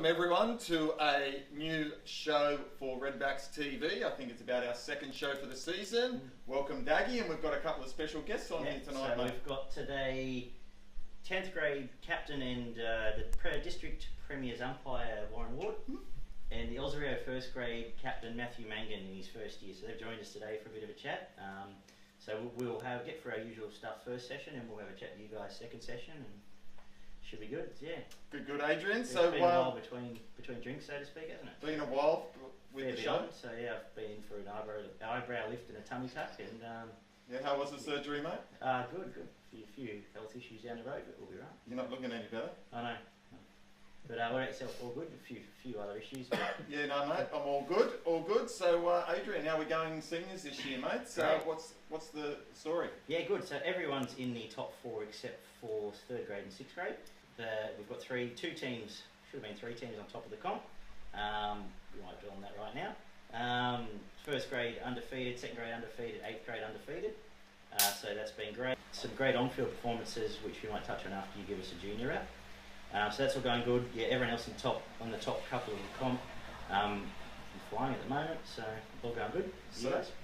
welcome everyone to a new show for Redbacks TV. I think it's about our second show for the season. Welcome Daggy, and we've got a couple of special guests on here tonight. So we've got today 10th grade captain and the district premier's umpire Warren Ward, and the Osrio first grade captain Matthew Mangan in his first year. So they've joined us today for a bit of a chat. So we'll get through our usual stuff first session, and we'll have a chat with you guys second session, and should be good. Yeah. Good, Adrian. It's so been a while between drinks, so to speak, hasn't it? Been a while with the show. So yeah, I've been in for an eyebrow lift and a tummy tuck, and yeah. How was the surgery, mate? Good. A few health issues down the road, but we'll be right. You're not looking any better. I know. But what about yourself? All good? A few other issues. Yeah, no, mate. I'm all good. So, Adrian, how are we going seniors this year, mate? So, what's the story? Yeah, good. So everyone's in the top four except for third grade and sixth grade. We've got two teams. Should have been three teams on top of the comp. We might drill on that right now. First grade undefeated, second grade undefeated, eighth grade undefeated. So that's been great. Some great on-field performances, which we might touch on after you give us a junior wrap. So that's all going good. Yeah, everyone else on the top couple of the comp, flying at the moment. So all going good.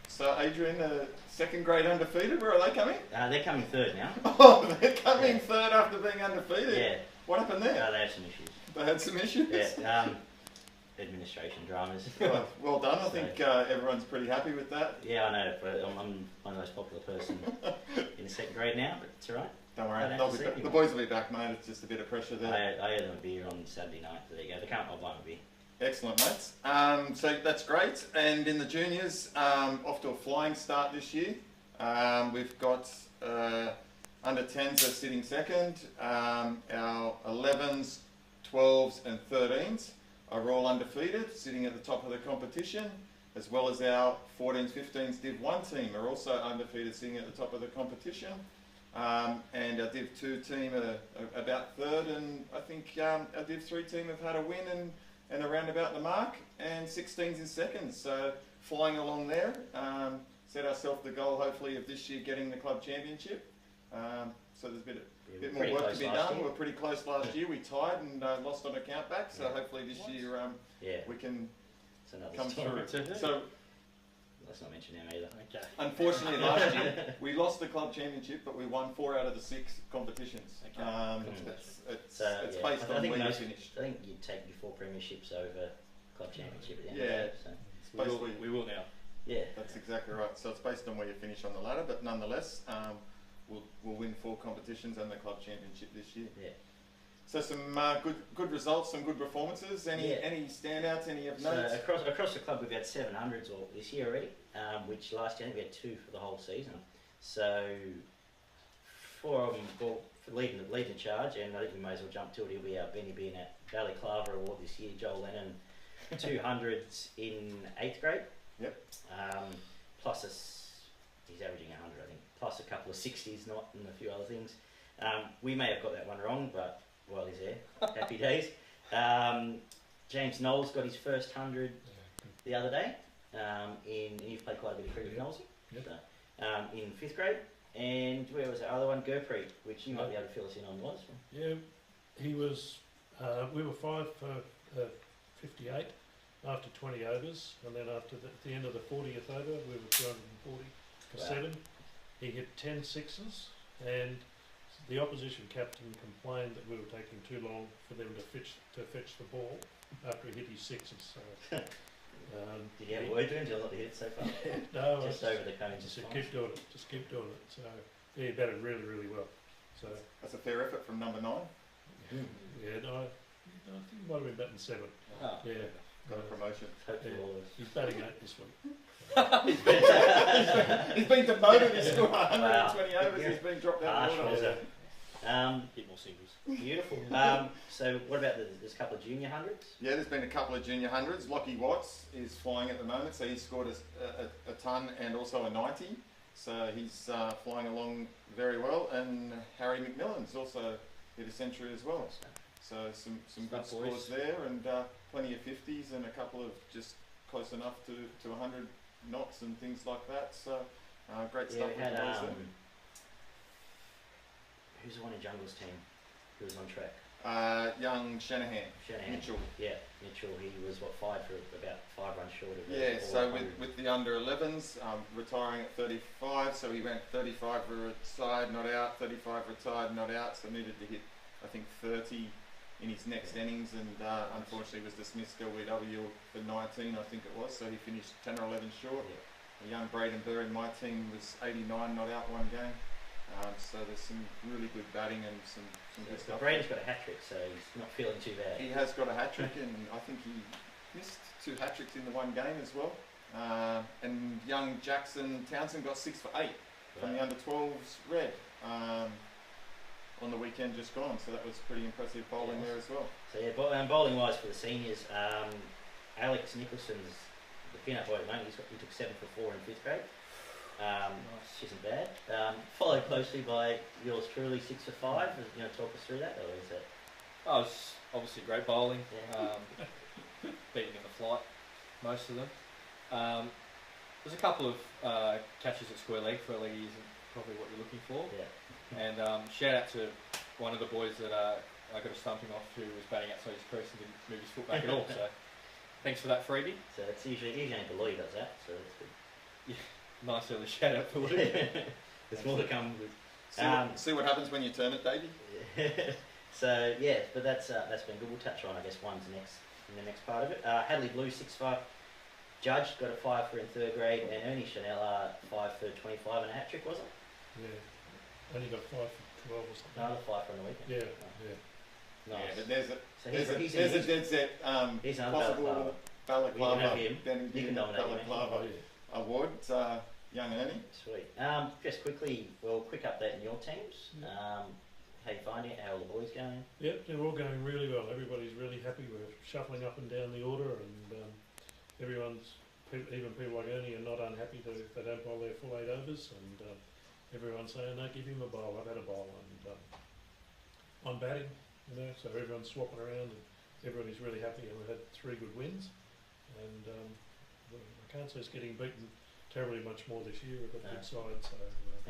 So Adrian, second grade undefeated. Where are they coming? They're coming third now. Oh, they're coming third after being undefeated. Yeah. What happened there? They had some issues. They had some issues. Yeah. Administration dramas. Well done. I think everyone's pretty happy with that. Yeah, I know. But I'm one of the most popular person in the second grade now. But it's all right. Don't worry. The boys will be back, mate. It's just a bit of pressure there. I had them a beer on Saturday night. There you go. They can't hold one a beer. Excellent, mates. So that's great. And in the juniors, off to a flying start this year. We've got under 10s are sitting second. Our 11s, 12s and 13s are all undefeated, sitting at the top of the competition, as well as our 14s, 15s Div 1 team are also undefeated, sitting at the top of the competition. And our Div 2 team are about third, and I think our Div 3 team have had a win and around about the mark, and 16s in second, so flying along there. Set ourselves the goal, hopefully, of this year getting the club championship. So there's a bit more work to be done. We were pretty close last year. We tied and lost on a countback, so hopefully this year we can come through. So let's not mention them either. Okay. Unfortunately, last year we lost the club championship, but we won 4 out of the 6 competitions. Okay. It's based on where you finished. I think you'd take your 4 premierships over club championship at the end of the day. So. We will now. Yeah. That's exactly right. So it's based on where you finish on the ladder, but nonetheless, we'll win 4 competitions and the club championship this year. Yeah. So some good results, some good performances. Any standouts? Any of note? So across the club, we've had 700s this year already, which last year I think we had 2 for the whole season. So 4 of them for leading the charge, and I think we may as well jump to it. He'll be our Benny being at Valley Claver Award this year. Joel Lennon, 200s in 8th grade. Yep. Plus he's averaging 100, I think. Plus a couple of 60s, and a few other things. We may have got that one wrong, but while he's there, happy days. James Knowles got his first 100 the other day. You've played quite a bit of cricket with Knowles. Yep. So, in 5th grade. And where was the other one? Gurpreet, which you might be able to fill us in on, was? Yeah, he was. We were 5 for 58 after 20 overs, and then after the end of the 40th over, we were 240 for 7. He hit 10 sixes, and the opposition captain complained that we were taking too long for them to fetch the ball after he hit his sixes. So, did you have a word to him? Did you not hit it so far? No, just over the cone. Just keep doing it. Just keep doing it. So he batted really, really well. So that's a fair effort from number 9. Yeah, no, I think he might have been batting 7. Oh. Yeah. Got a promotion. He's batting 8 this week. He's been demoted. He's scored 120 overs. He's been dropped out of order. Bit more singles. Beautiful. So what about there's a couple of junior 100s? Yeah, there's been a couple of junior 100s. Lockie Watts is flying at the moment, so he's scored a ton and also a 90. So he's flying along very well. And Harry McMillan's also hit a century as well. So some good scores there, and plenty of 50s and a couple of just close enough to 100 knots and things like that. So great stuff. We had, who's the one in Jungle's team who was on track? Young Shanahan. Mitchell. Yeah, Mitchell. He was what, 5 for about 5 runs short of it. Yeah, so with the under 11s, retiring at 35, so he went 35 retired, not out, 35 retired, not out, so needed to hit, I think, 30 in his next innings, and unfortunately was dismissed LBW for 19, I think it was, so he finished 10 or 11 short. Yeah. A young Braden Burr in my team was 89, not out one game. So there's some really good batting and some good stuff. Braden's got a hat-trick, so he's not feeling too bad. He has got a hat-trick, and I think he missed 2 hat-tricks in the one game as well. And young Jackson Townsend got 6 for 8 from the under-12s red on the weekend just gone, so that was pretty impressive bowling there as well. So yeah, bowling wise for the seniors, Alex Nicholson's the pin-up boy at the moment. He took 7 for 4 in 5th grade. Which isn't bad. Followed closely by yours truly, 6 for 5. You know, talk us through that, or is that? Oh, it's obviously great bowling. Yeah. Beating in the flight, most of them. There's a couple of catches at square leg for a leggy isn't probably what you're looking for. Yeah. And shout out to one of the boys that I got a stumping off who was batting outside his crease and didn't move his foot back at all. So thanks for that freebie. So it's usually only Beloy does that, so that's good. Yeah, nice early shout out for Lou. There's more to come. See what happens when you turn it, Davey. So yeah, but that's been good. We'll touch on, I guess, one's next in the next part of it. Hadley Blue 6 for. Judge got a 5 for in 3rd grade, and Ernie Chanel 5 for 25 and a hat trick, was it? Yeah. Only got 5 for 12 or something. Another 5 for on the weekend. Yeah, Oh. yeah. Nice. Yeah, but there's So a dead set he's another possible balaclava. You Benny can nominate him, balaclava award. Young Ernie. Sweet. Just quickly, quick update on your teams. How you finding it? How are the boys going? Yep, they're all going really well. Everybody's really happy. We're shuffling up and down the order, and even people like Ernie are not unhappy if they don't bowl their full 8 overs, and everyone's saying, no, give him a bowl. I've had a bowl, and I'm batting, you know, so everyone's swapping around, and everybody's really happy, and we've had 3 good wins, and I can't say it's getting beaten terribly much more this year. We've got a good side, so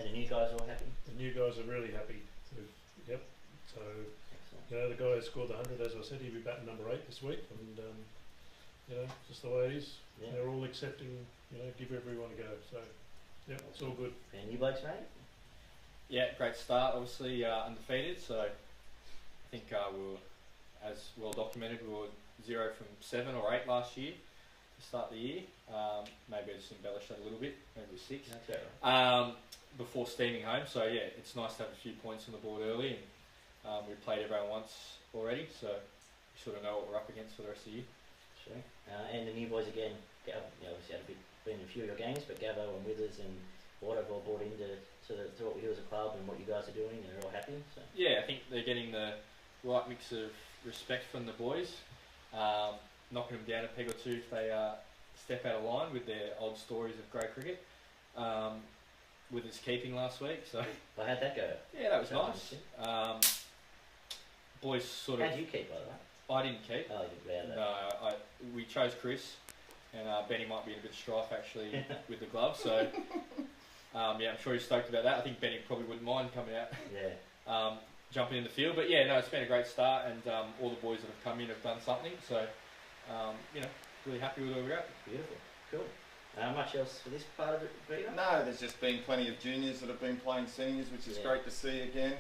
And the new guys are all happy? the new guys are really happy. Yep, so Excellent. you know, the guy who scored the 100, as I said, he'll be batting number 8 this week, and you know, just the way it is. Yeah. They're all accepting, you know, give everyone a go. So, yeah, it's all good. And you blokes, mate? Yeah, great start. Obviously undefeated, so I think we were, as well documented, we were 0 from 7 or 8 last year to start the year. Maybe I just embellished that a little bit, maybe 6. That's all right. Before steaming home, so yeah, it's nice to have a few points on the board early, and we've played everyone once already, so we sort of know what we're up against for the rest of the year. Sure. And the new boys again, obviously been in a few of your games, but Gavo and Withers and Ward have all bought into to what we do as a club and what you guys are doing, and they're all happy. So. Yeah, I think they're getting the right mix of respect from the boys, knocking them down a peg or 2 if they step out of line with their odd stories of grey cricket. With his keeping last week, so Well, how'd that go? yeah, that was nice. Boys sort of. How'd you keep, by the way? I didn't keep. Oh, you did that. No, we chose Chris, and Benny might be in a bit of strife actually with the glove. So yeah, I'm sure he's stoked about that. I think Benny probably wouldn't mind coming out, Yeah. jumping in the field. But yeah, no, it's been a great start, and all the boys that have come in have done something. So you know, really happy with where we're at. Beautiful. Cool. Much else for this part of it, Peter? No, there's just been plenty of juniors that have been playing seniors, which is great to see again,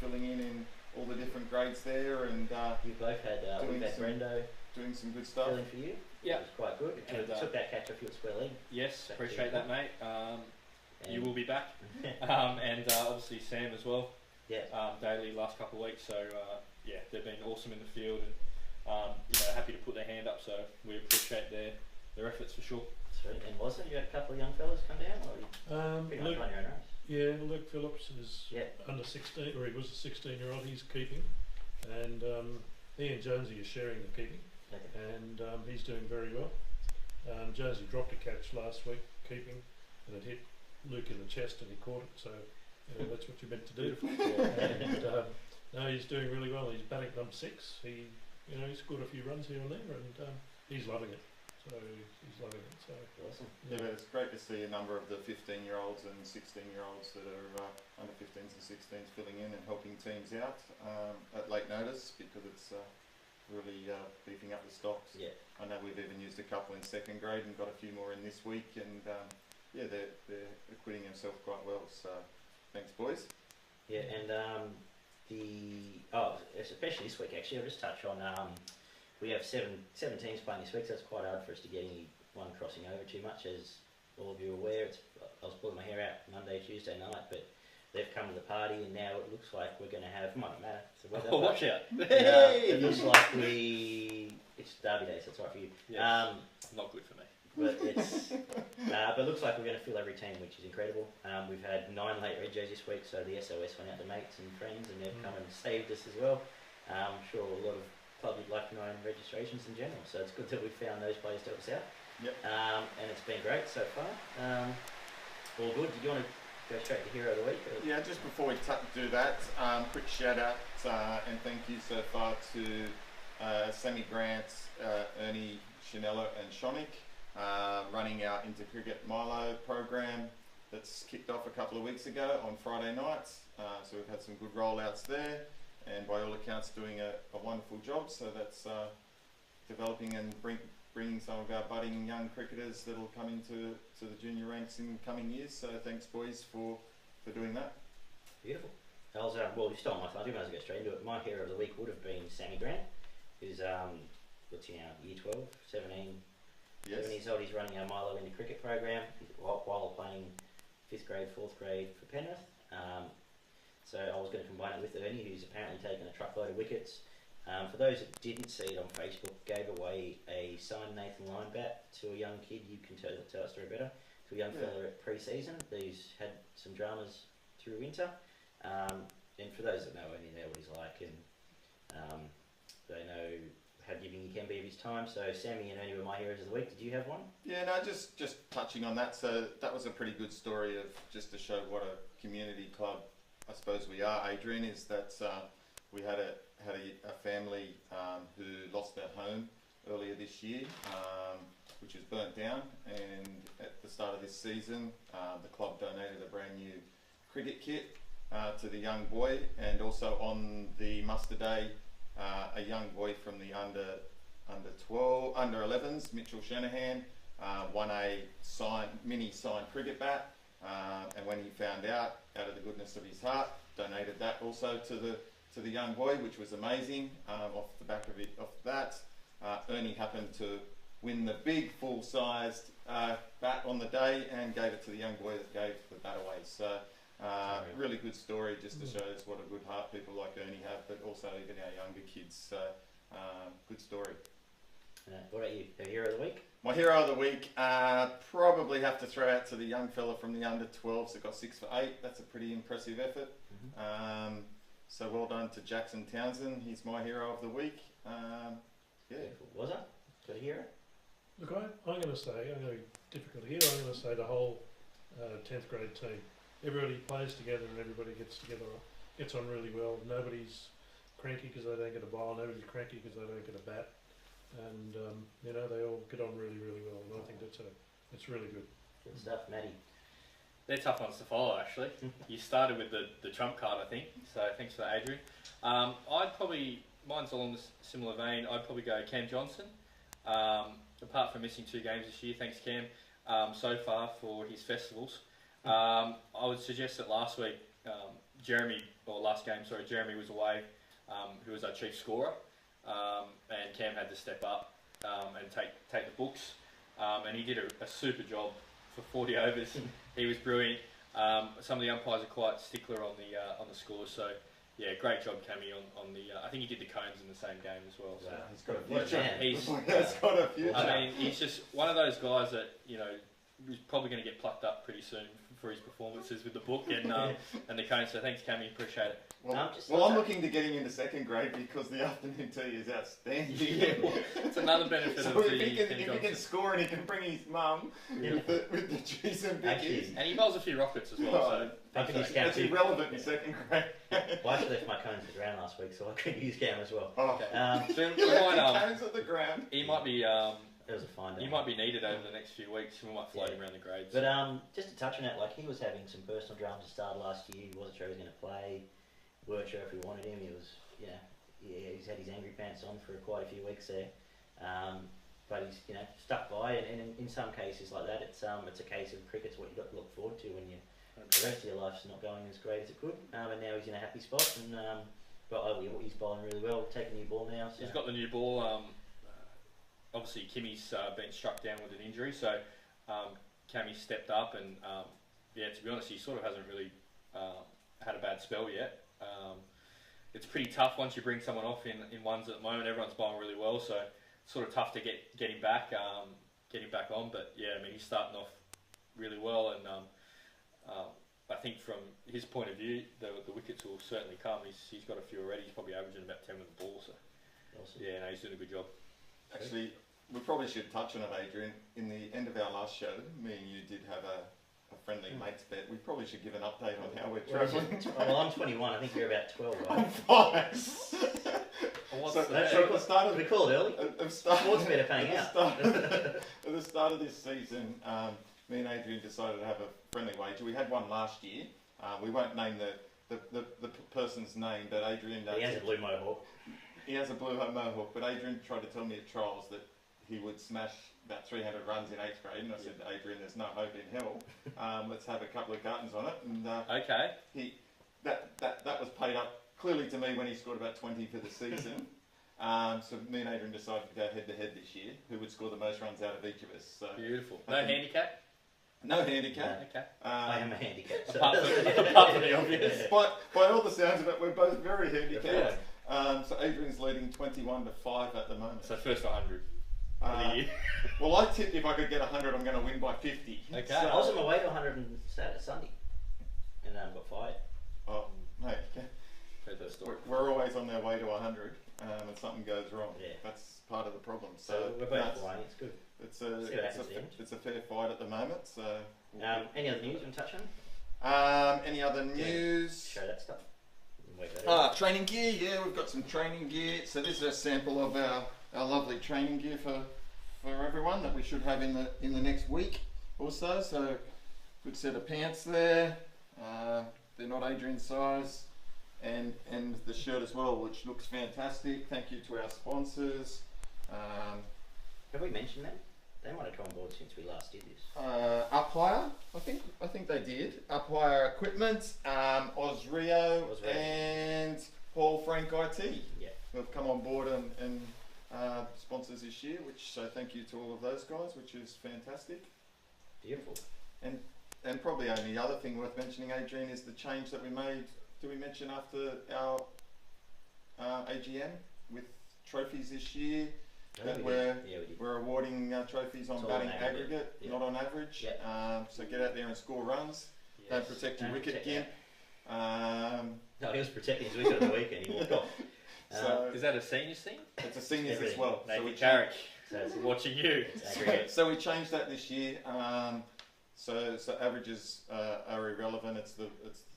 filling in all the different grades there, and You both had Brendo doing some good stuff. filling for you. Yeah. It was quite good. And, Took that catch off your square leg. Yes, Back appreciate to you. that, mate. You will be back, and obviously Sam as well. Yeah. Daily last couple of weeks. So yeah, they've been awesome in the field, and you know, happy to put their hand up. So we appreciate their efforts for sure. Sweet. And was it? You had a couple of young fellas come down, or you pretty much Luke, run your own race? yeah, Luke Phillips is Yeah. under 16, or he was a 16-year-old. He's keeping, and he and Jonesy are sharing the keeping, Okay. and he's doing very well. Jonesy dropped a catch last week keeping, and it hit Luke in the chest, and he caught it. So you know, that's what you're meant to do. And no, he's doing really well. He's batting number 6. He scored a few runs here and there, and he's loving it. So he's loving it. So Awesome. Yeah, but it's great to see a number of the 15-year-olds and 16-year-olds that are under 15s and 16s filling in and helping teams out at late notice, because it's really beefing up the stocks. Yeah. I know we've even used a couple in second grade and got a few more in this week, and yeah, they're acquitting themselves quite well. So thanks, boys. Yeah, and especially this week actually, I'll just touch on we have seven teams playing this week, so it's quite hard for us to get anyone crossing over too much, as all of you are aware. I was pulling my hair out Monday, Tuesday night, but they've come to the party, and now it looks like we're going to have. Might not matter. It's a weather, Oh, watch out! it looks like it's Derby Day, so it's right for you. Yes. Not good for me. But it's but it looks like we're going to fill every team, which is incredible. We've had 9 late regs this week, so the SOS went out to mates and friends, and they've come and saved us as well. I'm sure a lot of clubs would like to know in registrations in general, so it's good that we found those players to help us out. Yep. And it's been great so far. All good. Did you want to go straight to Hero of the Week? Or? Yeah, just before we do that, quick shout out and thank you so far to Sammy Grant, Ernie, Chanella and Shonik, running our Into Cricket Milo program that's kicked off a couple of weeks ago on Friday nights. So we've had some good rollouts there, and by all accounts doing a wonderful job. So that's developing and bringing some of our budding young cricketers that will come into the junior ranks in coming years. So thanks, boys, for doing that. Beautiful. I was, well, you stole my thunder. I might as well go straight into it. My Hero of the Week would have been Sammy Grant, who's what's he now, year 12, 17, Yes. 7 years old. He's running our Milo Into Cricket program while playing 5th grade, 4th grade for Penrith. So I was going to combine it with Ernie, who's apparently taken a truckload of wickets. For those that didn't see it on Facebook, gave away a signed Nathan Lyon bat to a young kid. You can tell our story better. To a young fella at pre-season who's had some dramas through winter. And for those that know Ernie, they know what he's like, and they know how giving he can be of his time. So Sammy and Ernie were my heroes of the week. Did you have one? Yeah, no, just touching on that. So that was a pretty good story of just to show what a community club, I suppose we are. Adrian, is that we had a family who lost their home earlier this year, which was burnt down, and at the start of this season, the club donated a brand new cricket kit to the young boy, and also on the muster day, a young boy from the under 11s, Mitchell Shanahan, won a mini signed cricket bat, and when he found out of the goodness of his heart, donated that also to the young boy, which was amazing. Off the back of that, Ernie happened to win the big full-sized bat on the day and gave it to the young boy that gave the bat away. So really good story, just to show us what a good heart people like Ernie have, but also even our younger kids. So good story. What about you? The Hero of the Week? My hero of the week, probably have to throw out to the young fella from the under 12s that got 6 for 8. That's a pretty impressive effort. So well done to Jackson Townsend. He's my hero of the week. Yeah. Was it? Got a hero? Look, I'm going to say, I'm going to be difficult here, I'm going to say the whole 10th grade team. Everybody plays together and everybody gets on really well. Nobody's cranky because they don't get a ball, nobody's cranky because they don't get a bat. And, you know, they all get on really, really well. And I think it's really good. Good stuff, Maddie. They're tough ones to follow, actually. You started with the trump card, I think, so thanks for that, Adrian. Mine's along the similar vein. I'd probably go Cam Johnson. Apart from missing 2 games this year, thanks Cam, so far for his festivals. I would suggest that last game, Jeremy was away, who was our chief scorer, and Cam had to step up and take the books, and he did a super job for 40 overs. He was brilliant. Some of the umpires are quite stickler on the scores, so yeah, great job, Cammy, on the. I think he did the cones in the same game as well. So. He's got a future. He's got a future. I mean, he's just one of those guys that he's probably going to get plucked up pretty soon for his performances with the book and the cones. So thanks, Cammy, appreciate it. Well, I'm looking to get him into second grade because the afternoon tea is outstanding. It's another benefit so of if he can score and he can bring his mum with the cheese and bickies. And he bowls a few rockets as well. That's irrelevant in second grade. Well, I actually left my cones at the ground last week, so I couldn't use Cam as well. Okay. So you left cones at the ground. He might be. It was a fine day. He might be needed over the next few weeks. We might float him around the grades. But just to touch on that, like he was having some personal dramas to start last year. He wasn't sure he was going to play. Weren't sure if we wanted him. He was, he's had his angry pants on for quite a few weeks there. But he's stuck by, and in some cases like that, it's a case of cricket's what you've got to look forward to when the rest of your life's not going as great as it could. And now he's in a happy spot, and he's bowling really well, taking the new ball now. So. He's got the new ball. Obviously, Kimmy's been struck down with an injury, so Cammy stepped up, and to be honest, he sort of hasn't really had a bad spell yet. It's pretty tough once you bring someone off in ones at the moment. Everyone's bowling really well, so it's sort of tough to get him back on. But yeah, I mean, he's starting off really well, and I think from his point of view, the wickets will certainly come. He's got a few already. He's probably averaging about 10 with the ball. So Awesome. yeah, no, he's doing a good job. Actually, we probably should touch on it, Adrian. In the end of our last show, me and you did have a friendly mates bet. We probably should give an update on how we're travelling. Well, I'm 21. I think you're about 12, right? We called early. Sports bet are paying out. At the start of this season, me and Adrian decided to have a friendly wager. We had one last year. We won't name the person's name, but Adrian... He has a blue mohawk. He has a blue mohawk, but Adrian tried to tell me at trials that he would smash about 300 runs in 8th grade, and I said to Adrian, there's no hope in hell. Let's have a couple of cartons on it. And okay. That was paid up clearly to me when he scored about 20 for the season. So me and Adrian decided to go head-to-head this year, who would score the most runs out of each of us. So beautiful. No handicap? No handicap. Okay. I am a handicap. So. Apart from the obvious. By all the sounds of it, we're both very handicapped. So Adrian's leading 21-5 at the moment. So first 100 for the year. Well, I tipped if I could get 100, I'm going to win by 50. Okay. So, I was on my way to 100 on Sunday, and got fired. Oh, mate. Heard that story. We're always on their way to 100, and something goes wrong. Yeah. That's part of the problem. So we're both flying. It's good. It's a fair fight at the moment. So. Any other news you want to touch on? Any other news? Show that stuff. Training gear. Yeah, we've got some training gear. So this is a sample of our lovely training gear for everyone that we should have in the next week or so. So good set of pants there. They're not Adrian's size, and the shirt as well, which looks fantastic. Thank you to our sponsors. Have we mentioned them? They might have come on board since we last did this. Up Higher, I think they did. Up Higher Equipment, Osrio, and Paul Frank IT. Yeah. Who have come on board and sponsors this year, so thank you to all of those guys, which is fantastic. Beautiful. And probably only other thing worth mentioning, Adrian, is the change that we made. Did we mention after our AGM with trophies this year? That we're awarding trophies on batting aggregate, not on average. Yeah. So get out there and score runs. Yes. Don't protect your wicket, Gimp. No, he was protecting his wicket on the weekend. He walked off. So is that a seniors thing? It's a seniors as well. Nathan Carrick. So it's watching you. So we changed that this year. So averages are irrelevant. It's the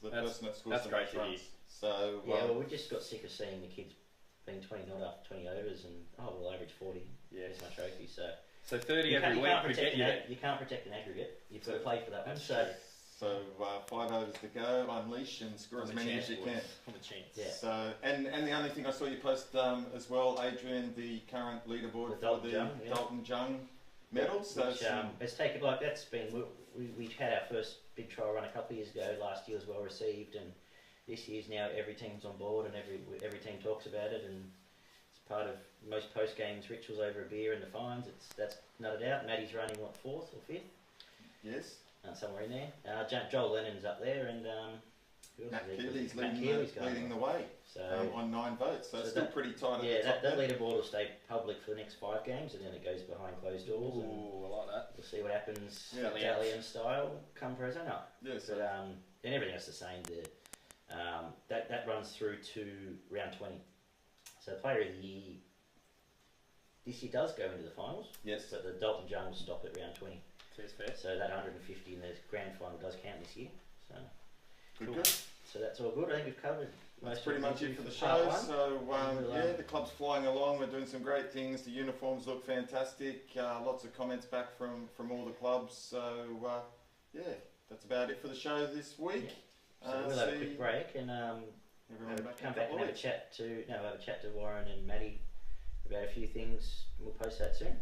person that scores the most runs. So well, we just got sick of seeing the kids being 20 not after 20 overs, and we'll average 40. Yeah, that's my trophy. So 30 every week. You can't protect an aggregate. You've got to play for that one. So 5 overs to go, unleash and score as many as you can. From a chance. Yeah. So and the only thing I saw you post as well, Adrian, the current leaderboard for the Dalton Jung medals. Which it's taken that's been we had our first big trial run a couple of years ago. Last year was well received, and this year's now every team's on board and every team talks about it, and it's part of most post games rituals over a beer and the fines. That's nutted out. Maddie's running 4th or 5th? Yes. Somewhere in there. Joel Lennon's up there, and Matt Keeley's leading the way. So on 9 votes, so it's still pretty tight. Yeah, that leaderboard will stay public for the next 5 games, and then it goes behind closed doors. Ooh, I like that. We'll see what happens. Italian style come Prezo. No. Yes. But and everything else the same. That runs through to round 20. So Player of the Year this year does go into the finals. Yes. But the Dalton Jung will stop at round 20. Fair. So that 150 in the grand final does count this year. So good. So that's all good. I think we've covered. That's pretty much it for the show. So the club's flying along. We're doing some great things. The uniforms look fantastic. Lots of comments back from all the clubs. So that's about it for the show this week. So we'll have a quick break, and everyone back in Come a back couple and of have a weeks. chat to Warren and Maddie about a few things. We'll post that soon.